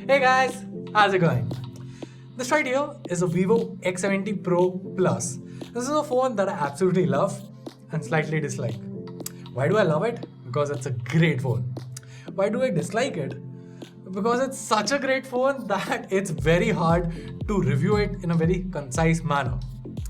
Hey guys, how's it going? This right here is a vivo X70 Pro Plus. This is a phone that I absolutely love and slightly dislike. Why do I love it? Because it's a great phone. Why do I dislike it? Because it's such a great phone that it's very hard to review it in a very concise manner.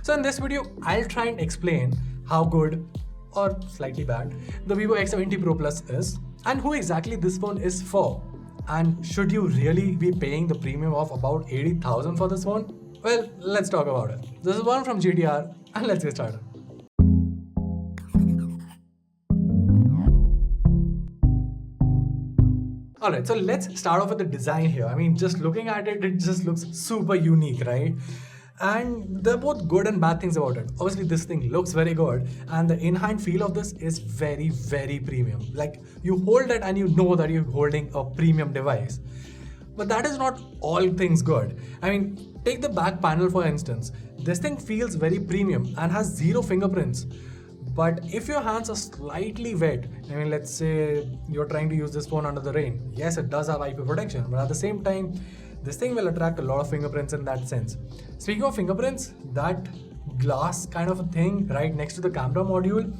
So in this video, I'll try and explain how good or slightly bad the vivo X70 Pro Plus is and who exactly this phone is for. And should you really be paying the premium of about 80,000 for this phone? Well, let's talk about it. This is one from GTR and let's get started. Alright, so let's start off with the design here. I mean, just looking at it, it just looks super unique, right? And they're both good and bad things about it. Obviously, this thing looks very good, and the in-hand feel of this is very, very premium. Like, you hold it and you know that you're holding a premium device. But that is not all things good. I mean, take the back panel for instance. This thing feels very premium and has zero fingerprints. But if your hands are slightly wet, I mean, let's say you're trying to use this phone under the rain. Yes, it does have IP protection, but at the same time, this thing will attract a lot of fingerprints in that sense. Speaking of fingerprints, that glass kind of a thing right next to the camera module,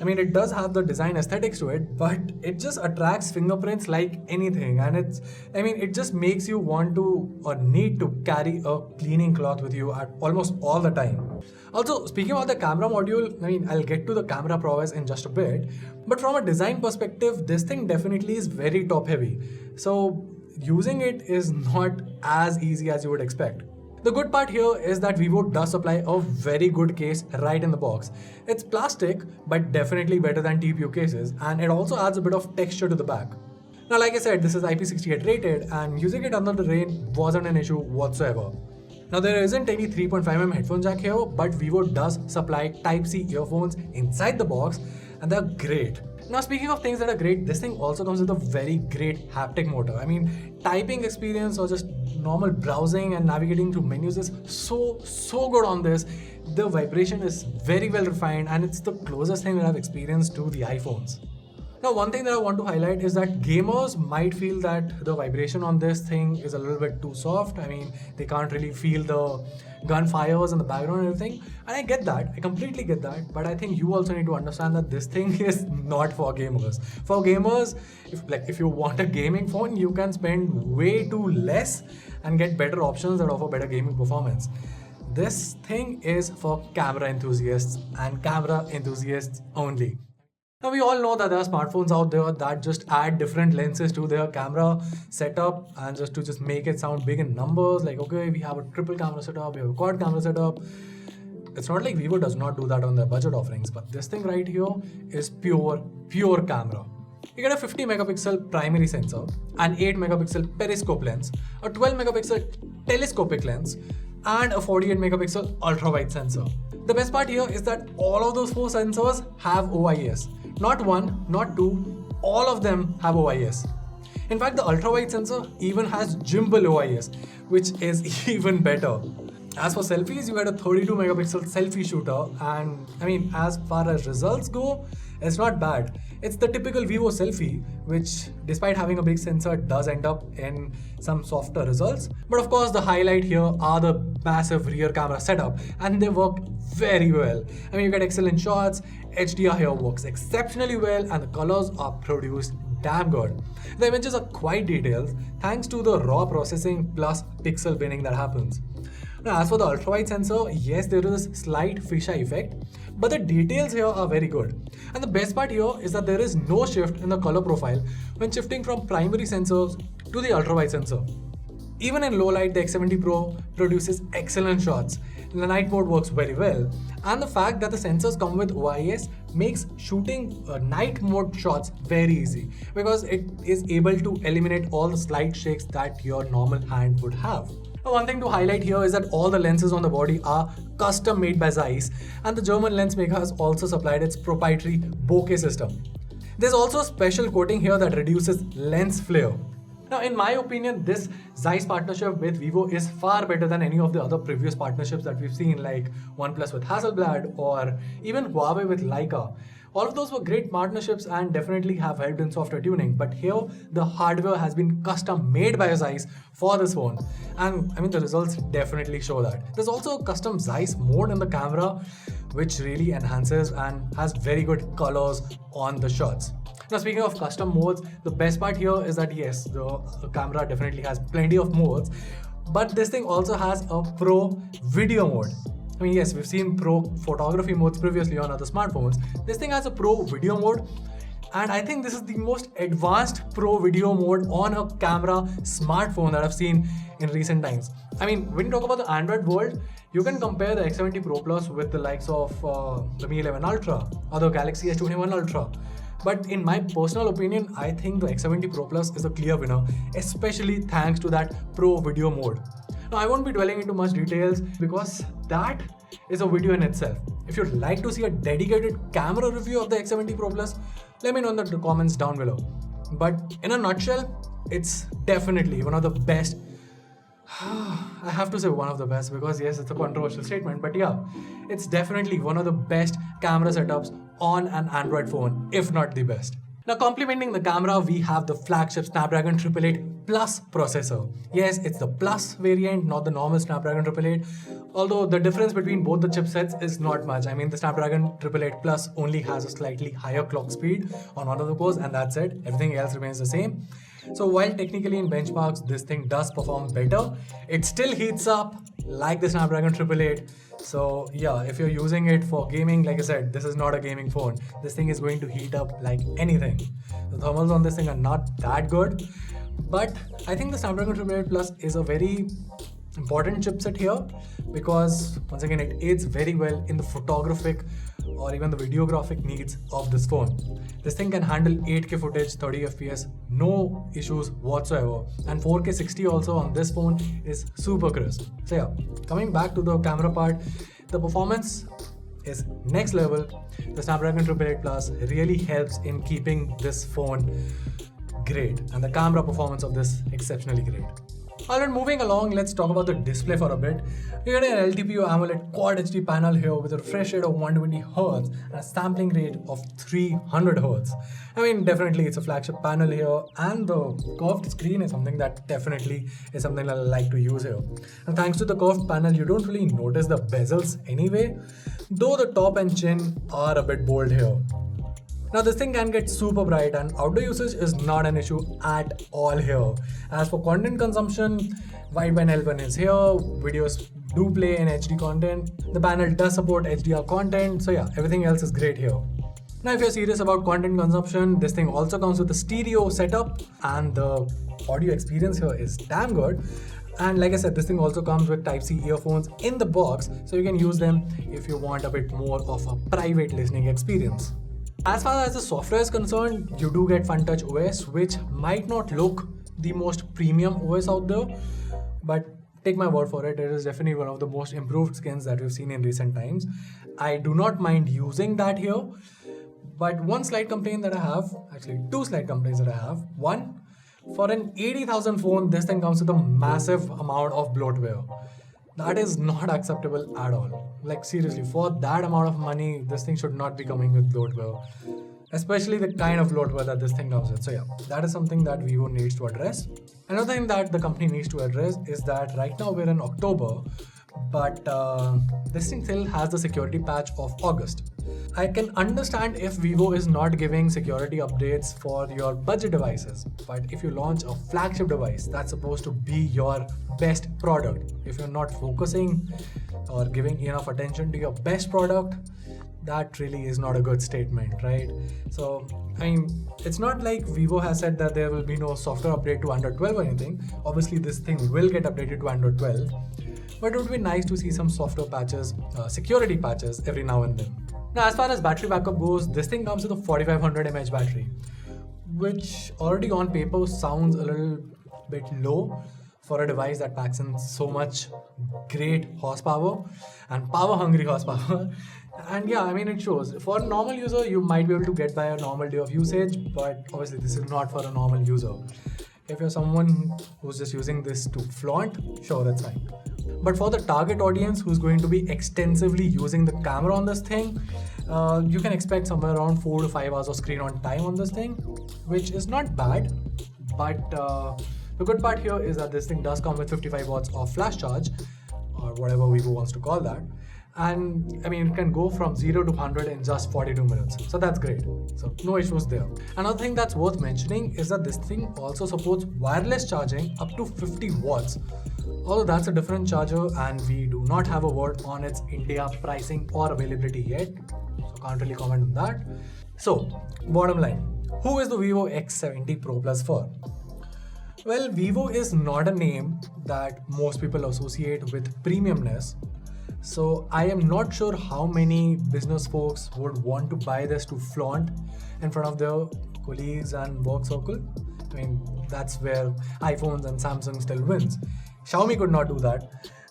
I mean, it does have the design aesthetics to it, but it just attracts fingerprints like anything. And it just makes you want to or need to carry a cleaning cloth with you at almost all the time. Also, speaking about the camera module, I mean, I'll get to the camera prowess in just a bit, but from a design perspective, this thing definitely is very top heavy. So using it is not as easy as you would expect. The good part here is that Vivo does supply a very good case right in the box. It's plastic, but definitely better than TPU cases, and it also adds a bit of texture to the back. Now, like I said, this is IP68 rated, and using it under the rain wasn't an issue whatsoever. Now, there isn't any 3.5mm headphone jack here, but Vivo does supply Type-C earphones inside the box, and they're great. Now, speaking of things that are great, this thing also comes with a very great haptic motor. I mean, typing experience or just normal browsing and navigating through menus is so good on this. The vibration is very well refined, and it's the closest thing that I've experienced to the iPhones. Now, one thing that I want to highlight is that gamers might feel that the vibration on this thing is a little bit too soft. I mean, they can't really feel the gunfires in the background and everything. And I get that, I completely get that. But I think you also need to understand that this thing is not for gamers. For gamers, if you want a gaming phone, you can spend way too less and get better options that offer better gaming performance. This thing is for camera enthusiasts and camera enthusiasts only. Now, we all know that there are smartphones out there that just add different lenses to their camera setup and just to make it sound big in numbers. Like, okay, we have a triple camera setup, we have a quad camera setup. It's not like Vivo does not do that on their budget offerings, but this thing right here is pure camera. You get a 50 megapixel primary sensor, an 8 megapixel periscope lens, a 12 megapixel telescopic lens, and a 48 megapixel ultra wide sensor. The best part here is that all of those four sensors have OIS. Not one, not two, all of them have OIS. In fact, the ultra wide sensor even has gimbal OIS, which is even better. As for selfies, you get a 32 megapixel selfie shooter, and I mean, as far as results go, it's not bad. It's the typical Vivo selfie, which despite having a big sensor does end up in some softer results. But of course, the highlight here are the massive rear camera setup, and they work very well. I mean, you get excellent shots, HDR here works exceptionally well, and the colors are produced damn good. The images are quite detailed thanks to the raw processing plus pixel binning that happens. Now, as for the ultra-wide sensor, yes, there is a slight fisheye effect, but the details here are very good. And the best part here is that there is no shift in the color profile when shifting from primary sensors to the ultra-wide sensor. Even in low light, the X70 Pro produces excellent shots. The night mode works very well, and the fact that the sensors come with OIS makes shooting night mode shots very easy because it is able to eliminate all the slight shakes that your normal hand would have. Now, one thing to highlight here is that all the lenses on the body are custom made by Zeiss, and the German lens maker has also supplied its proprietary bokeh system. There's also a special coating here that reduces lens flare. Now, in my opinion, this Zeiss partnership with Vivo is far better than any of the other previous partnerships that we've seen, like OnePlus with Hasselblad or even Huawei with Leica. All of those were great partnerships and definitely have helped in software tuning. But here, the hardware has been custom made by Zeiss for this phone. And I mean, the results definitely show that. There's also a custom Zeiss mode in the camera, which really enhances and has very good colors on the shots. Now, speaking of custom modes, the best part here is that yes, the camera definitely has plenty of modes, but this thing also has a pro video mode. I mean, yes, we've seen pro photography modes previously on other smartphones. This thing has a pro video mode, and I think this is the most advanced pro video mode on a camera smartphone that I've seen in recent times. I mean, when you talk about the Android world, you can compare the X70 Pro Plus with the likes of the Mi 11 Ultra or the Galaxy S21 Ultra. But in my personal opinion, I think the X70 Pro Plus is a clear winner, especially thanks to that pro video mode. Now, I won't be dwelling into much details because that is a video in itself. If you'd like to see a dedicated camera review of the X70 Pro Plus, let me know in the comments down below. But in a nutshell, it's definitely one of the best. I have to say one of the best because yes, it's a controversial statement, but yeah, it's definitely one of the best camera setups on an Android phone, if not the best. Now, complementing the camera, we have the flagship Snapdragon 888 Plus processor. Yes, it's the Plus variant, not the normal Snapdragon 888. Although the difference between both the chipsets is not much. I mean, the Snapdragon 888 Plus only has a slightly higher clock speed on one of the cores, and that's it. Everything else remains the same. So while technically in benchmarks, this thing does perform better, it still heats up like the Snapdragon 888. So yeah, if you're using it for gaming, like I said, this is not a gaming phone. This thing is going to heat up like anything. The thermals on this thing are not that good, but I think the Snapdragon 888 Plus is a very important chipset here because once again, it aids very well in the photographic or even the videographic needs of this phone. This thing can handle 8K footage, 30 FPS, no issues whatsoever, and 4K 60 also on this phone is super crisp. So yeah, coming back to the camera part, the performance is next level. The Snapdragon 888 Plus really helps in keeping this phone great, and the camera performance of this exceptionally great. Alright, moving along, let's talk about the display for a bit. We got an LTPO AMOLED Quad HD panel here with a refresh rate of 120Hz and a sampling rate of 300Hz. I mean, definitely it's a flagship panel here, and the curved screen is something that definitely is something I like to use here. And thanks to the curved panel, you don't really notice the bezels anyway, though the top and chin are a bit bold here. Now, this thing can get super bright, and outdoor usage is not an issue at all here. As for content consumption, wideband L1 is here, videos do play in HD content, the panel does support HDR content, so yeah, everything else is great here. Now, if you're serious about content consumption, this thing also comes with a stereo setup, and the audio experience here is damn good. And like I said, this thing also comes with Type-C earphones in the box, so you can use them if you want a bit more of a private listening experience. As far as the software is concerned, you do get FunTouch OS, which might not look the most premium OS out there, but take my word for it, it is definitely one of the most improved skins that we've seen in recent times. I do not mind using that here, but one slight complaint that I have, actually two slight complaints that I have. One, for an 80,000 phone, this thing comes with a massive amount of bloatware. That is not acceptable at all. Like seriously, for that amount of money, this thing should not be coming with bloatware. Especially the kind of bloatware that this thing comes with. So yeah, that is something that Vivo needs to address. Another thing that the company needs to address is that right now we're in October, but this thing still has the security patch of August. I can understand if Vivo is not giving security updates for your budget devices, but if you launch a flagship device that's supposed to be your best product, if you're not focusing or giving enough attention to your best product, that really is not a good statement, right? So, I mean, it's not like Vivo has said that there will be no software update to Android 12 or anything. Obviously, this thing will get updated to Android 12, but it would be nice to see some software patches, security patches every now and then. Now, as far as battery backup goes, this thing comes with a 4500 mAh battery, which already on paper sounds a little bit low for a device that packs in so much great horsepower and power-hungry horsepower. And yeah, I mean, it shows. For a normal user, you might be able to get by a normal day of usage, but obviously this is not for a normal user. If you're someone who's just using this to flaunt, sure, that's fine. But for the target audience who's going to be extensively using the camera on this thing, You can expect somewhere around 4 to 5 hours of screen on time on this thing, which is not bad. But the good part here is that this thing does come with 55 watts of flash charge, or whatever Vivo wants to call that. And I mean, it can go from 0 to 100 in just 42 minutes. So that's great. So no issues there. Another thing that's worth mentioning is that this thing also supports wireless charging up to 50 watts. Although that's a different charger, and we do not have a word on its India pricing or availability yet. So can't really comment on that. So, bottom line, who is the vivo X70 Pro Plus for? Well, Vivo is not a name that most people associate with premiumness. So I am not sure how many business folks would want to buy this to flaunt in front of their colleagues and work circle. I mean, that's where iPhones and Samsung still wins. Xiaomi could not do that.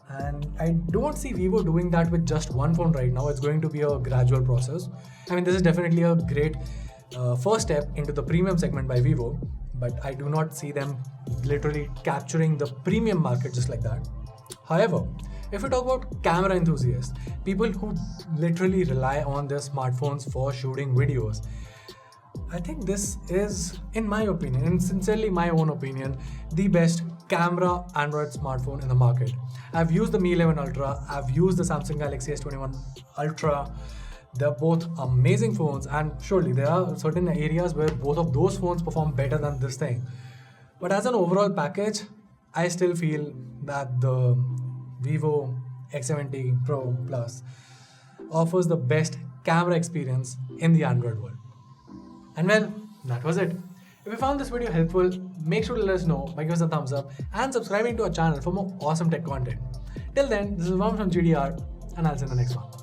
And I don't see Vivo doing that with just one phone right now. It's going to be a gradual process. I mean, this is definitely a great first step into the premium segment by Vivo, but I do not see them literally capturing the premium market just like that. However, if we talk about camera enthusiasts, people who literally rely on their smartphones for shooting videos, I think this is, in my opinion, and sincerely my own opinion, the best camera Android smartphone in the market. I've used the Mi 11 Ultra, I've used the Samsung Galaxy S21 Ultra. They're both amazing phones, and surely there are certain areas where both of those phones perform better than this thing. But as an overall package, I still feel that the vivo X70 Pro Plus offers the best camera experience in the Android world. And well, that was it. If you found this video helpful, make sure to let us know by giving us a thumbs up and subscribing to our channel for more awesome tech content. Till then, this is Vam from GTR, and I'll see you in the next one.